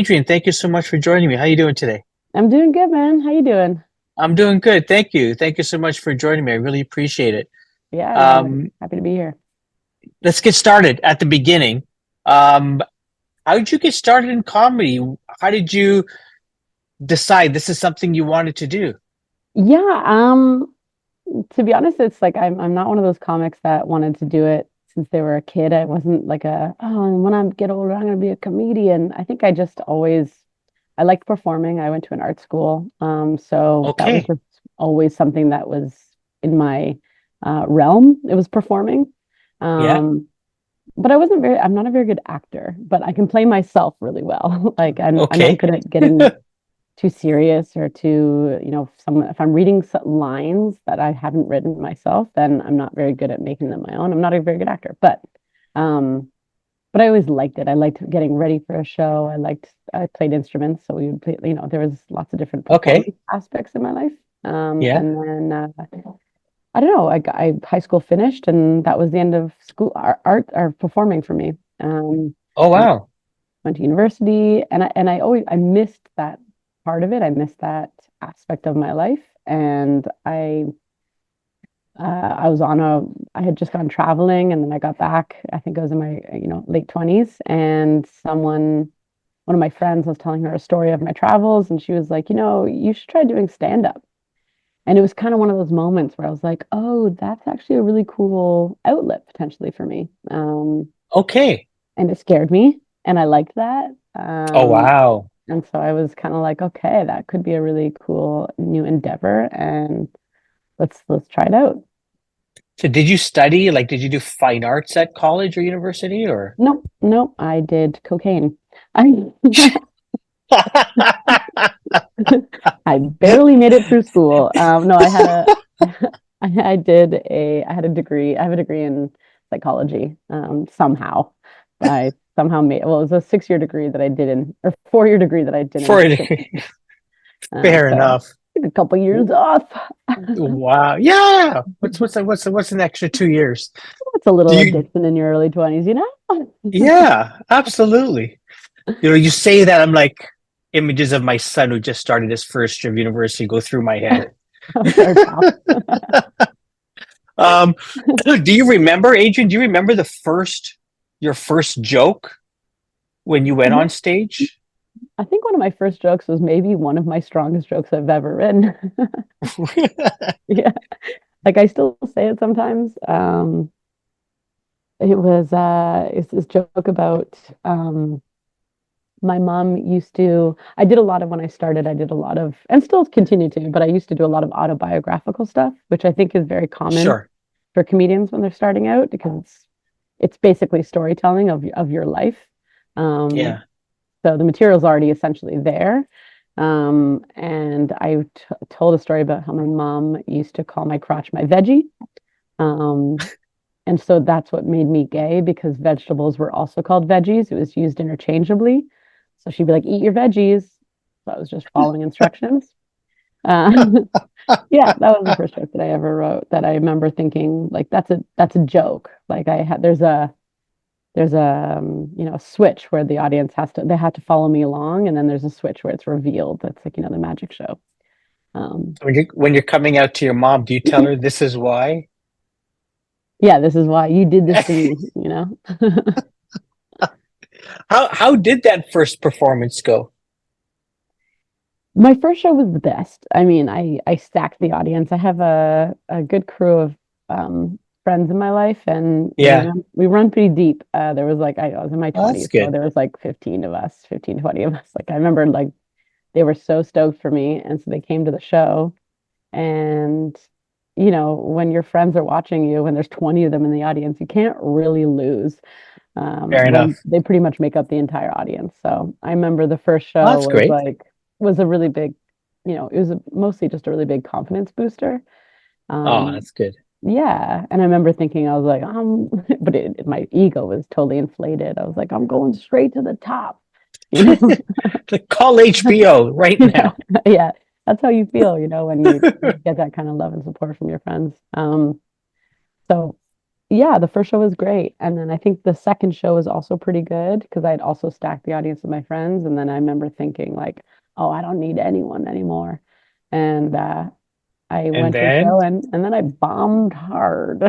Adrienne, thank you so much for joining me. How you doing today? I'm doing good, man. How you doing? I'm doing good. Thank you. Thank you so much for joining me. I really appreciate it. Yeah, yeah, I'm Um, happy to be here. let's get started at the beginning. Um, how did you get started in comedy? How did you decide this is something you wanted to do? Yeah, to be honest, it's like I'm not one of those comics that wanted to do it since they were a kid. I wasn't like when I get older, I'm gonna be a comedian. I think I just always I liked performing. I went to an art school. So that was Okay. just always something that was in my realm. It was performing. Yeah. Um, but I'm not a very good actor, but I can play myself really well. Like I'm not Okay. good at getting too serious or too, if I'm reading lines that I haven't written myself, then I'm not very good at making them my own. I'm not a very good actor, um, but I always liked it. I liked getting ready for a show. I played instruments, so we would play, there was lots of different Okay. performance aspects in my life. Yeah. And then I don't know, high school finished and that was the end of school art or performing for me. Oh, And wow. went to university and I always I missed that part of it. I missed that aspect of my life. And I was I had just gone traveling and then I got back. I think I was in my, late 20s and one of my friends, I was telling her a story of my travels and she was like, you should try doing stand up. And it was kind of one of those moments where I was like, oh, that's actually a really cool outlet potentially for me. Okay. And it scared me and I liked that. Oh, wow. And so I was kind of like, okay, that could be a really cool new endeavor and let's try it out. So did you study, like, did you do fine arts at college or university or? Nope, nope, I did cocaine. I I barely made it through school. No, I had a I had a degree. I have a degree in psychology. Somehow I somehow made well, it was a 6 year degree that I did in or 4 year degree that I did For in a six. degree. Fair So enough. took a couple years off. Wow. Yeah. What's an extra 2 years? It's a Do little you? addiction in your early 20s, you know? Yeah, absolutely. You say that I'm like images of my son who just started his first year of university go through my head. Sorry, pal. Um, do you remember, Adrian? Do you remember your first joke when you went Yeah, on stage? I think one of my first jokes was maybe one of my strongest jokes I've ever written. Yeah, like I still say it sometimes. It's this joke about my mom used to. I did a lot of when I started. I did a lot of, and still continue to, but I used to do a lot of autobiographical stuff, which I think is very common Sure. for comedians when they're starting out because it's basically storytelling of your life. Um, Yeah. so the material's already essentially there. And told a story about how my mom used to call my crotch my veggie. Um, and so that's what made me gay because vegetables were also called veggies. It was used interchangeably. So she'd be like, eat your veggies. So I was just following instructions. Uh, yeah, that was the first joke that I ever wrote that I remember thinking like that's a joke. Like there's a switch where the audience they have to follow me along and then there's a switch where it's revealed. That's like, the magic show. Um, When you're coming out to your mom, do you tell her this is why? yeah, this is why you did this to me. How did that first performance go? My first show was the best. I mean, I stacked the audience. I have a good crew of friends in my life, and Yeah. we run pretty deep. There was like I was in my Oh, that's 20s, so good. there was like 15 of us, 15, 20 of us. Like I remember like they were so stoked for me, and so they came to the show. And when your friends are watching you, when there's 20 of them in the audience, you can't really lose. Fair When enough. they pretty much make up the entire audience. So I remember the first Well, show that's great. was a really big, it was mostly just a really big confidence booster. Oh, Um, that's good. yeah, and I remember thinking I was like, but my ego was totally inflated. I was like, I'm going straight to the top, you know? Call HBO right Yeah, now. yeah, that's how you feel, when you get that kind of love and support from your friends. So Yeah, the first show was great. And then I think the second show was also pretty good because I'd also stacked the audience with my friends. And then I remember thinking like, oh, I don't need anyone anymore. And I And went to a then, show and then I bombed hard.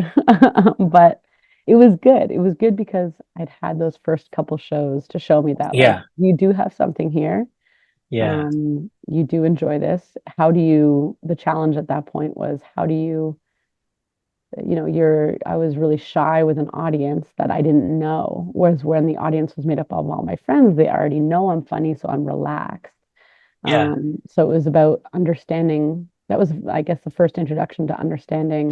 But it was good. It was good because I'd had those first couple shows to show me that like yeah, you do have something here. yeah, You do enjoy this. How do you, the challenge at that point was how do you, I was really shy with an audience that I didn't know. Whereas when the audience was made up of all my friends, they already know I'm funny, so I'm relaxed. yeah. So it was about understanding. That was, I guess, the first introduction to understanding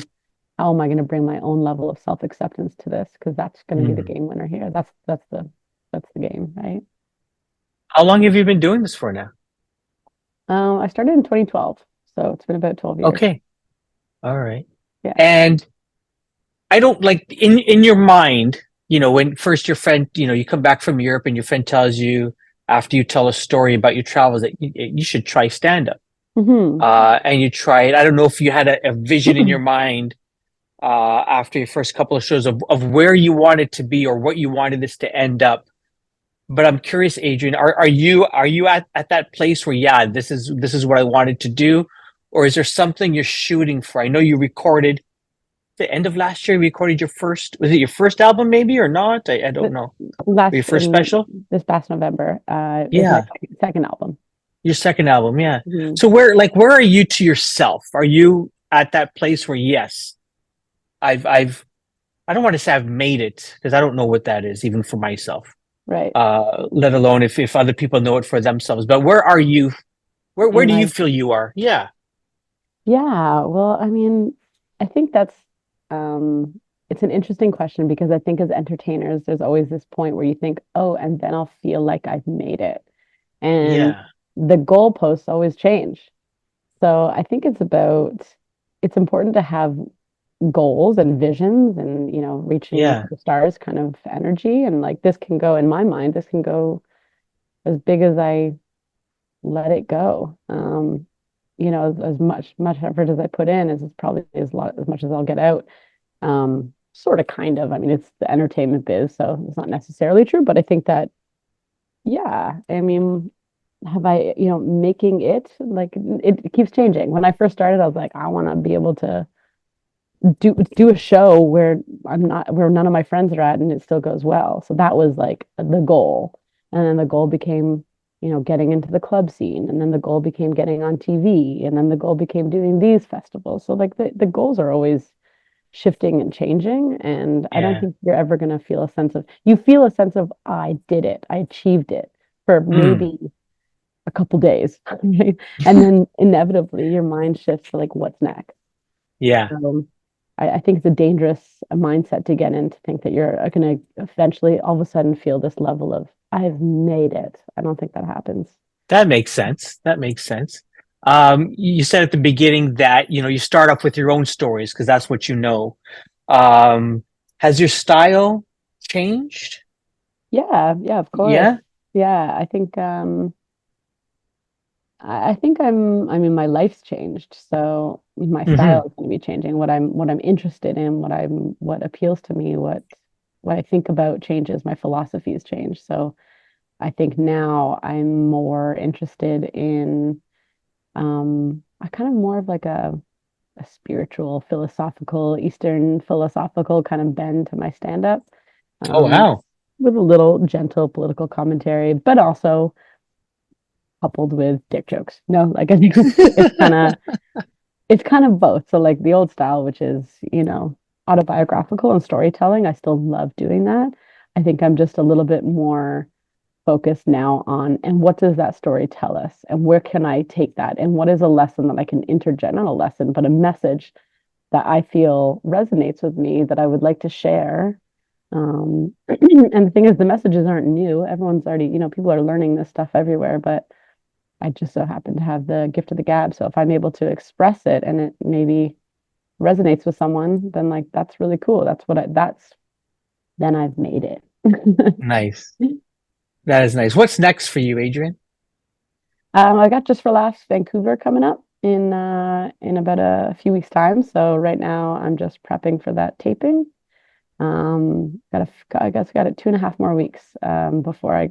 how am I going to bring my own level of self-acceptance to this? Because that's going to be the Mm. game winner here. That's the game, right? How long have you been doing this for now? I started in 2012, so it's been about 12 years. Okay, all right. Yeah. And I don't like in your mind, when first your friend, you come back from Europe and your friend tells you after you tell a story about your travels that you should try stand up. Hmm. And you try it. I don't know if you had a vision in your mind after your first couple of shows of where you wanted to be or what you wanted this to end up. But I'm curious, Adrienne, are you at that place where yeah, this is what I wanted to do, or is there something you're shooting for? I know you recorded the end of last year. You recorded your first, was it your first album maybe or not? I don't But know. Or your last first in special? this past November, is my Yeah, second album. your second album. Yeah. Mhm. So where are you to yourself? Are you at that place where yes, I've I don't want to say I've made it because I don't know what that is even for myself. Right. Let alone if other people know it for themselves. But where are you? Where Am do you I? feel you are? Yeah. Yeah. Well, I mean, I think um, it's an interesting question because I think as entertainers, there's always this point where you think, oh, and then I'll feel like I've made it. And Yeah. the goalposts always change. So I think it's important to have goals and visions and, reaching Yeah. for the stars kind of energy. And like this can go, in my mind, this can go as big as I let it go. As much effort as I put in is probably as much as I'll get out. Sort of, kind of. I mean, it's the entertainment biz, so it's not necessarily true, but I think that, yeah. I mean, have I, making it like it keeps changing. When I first started, I was like, I want to be able to do a show where where none of my friends are at and it still goes well. So that was like the goal. And then the goal became, getting into the club scene. And then the goal became getting on TV. And then the goal became doing these festivals. So like the goals are always shifting and changing. And I don't Yeah. think you're ever gonna you feel a sense of I did it, I achieved it for Mm. maybe a couple days. Right? And then inevitably your mind shifts to like what's next. Yeah. I think it's a dangerous mindset to get in to think that you're going to eventually all of a sudden feel this level of I've made it. I don't think that happens. That makes sense. That makes sense. You said at the beginning that you start off with your own stories because that's what you know. Um, has your style changed? Yeah, yeah, of course. Yeah. Yeah, I think I mean my life's changed, so my Hmm. style is going to be changing. What I'm interested in, what appeals to me, what I think about changes, my philosophies change. So I think now I'm more interested in I kind of more of like a spiritual, philosophical, Eastern philosophical kind of bend to my stand-up, Oh um, wow. with a little gentle political commentary, but also coupled with dick jokes. No, like I think it's kind of both. So like the old style, which is, autobiographical and storytelling, I still love doing that. I think I'm just a little bit more focused now on and what does that story tell us and where can I take that and what is a lesson that I can interject, not a lesson, but a message that I feel resonates with me that I would like to share. And the thing is, the messages aren't new. Everyone's already, people are learning this stuff everywhere, but I just so happen to have the gift of the gab. So if I'm able to express it and it maybe resonates with someone, then like that's really cool. Then I've made it. Nice. That is nice. What's next for you, Adrian? I got Just for Laughs Vancouver coming up in about a few weeks time. So right now I'm just prepping for that taping. I guess got it 2.5 more weeks before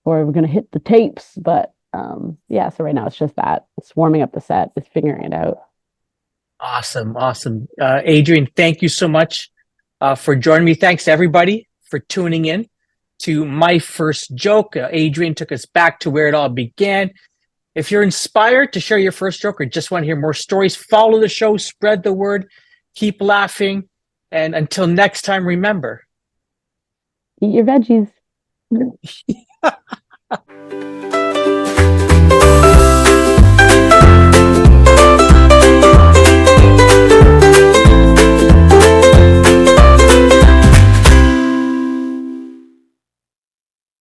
we're gonna hit the tapes. But yeah, so right now it's just that. It's warming up the set, it's figuring it out. Awesome. Awesome. Adrienne, thank you so much for joining me. Thanks to everybody for tuning in to My First Joke. Adrienne took us back to where it all began. If you're inspired to share your first joke or just want to hear more stories, follow the show, spread the word, keep laughing. And until next time, remember, Eat your veggies.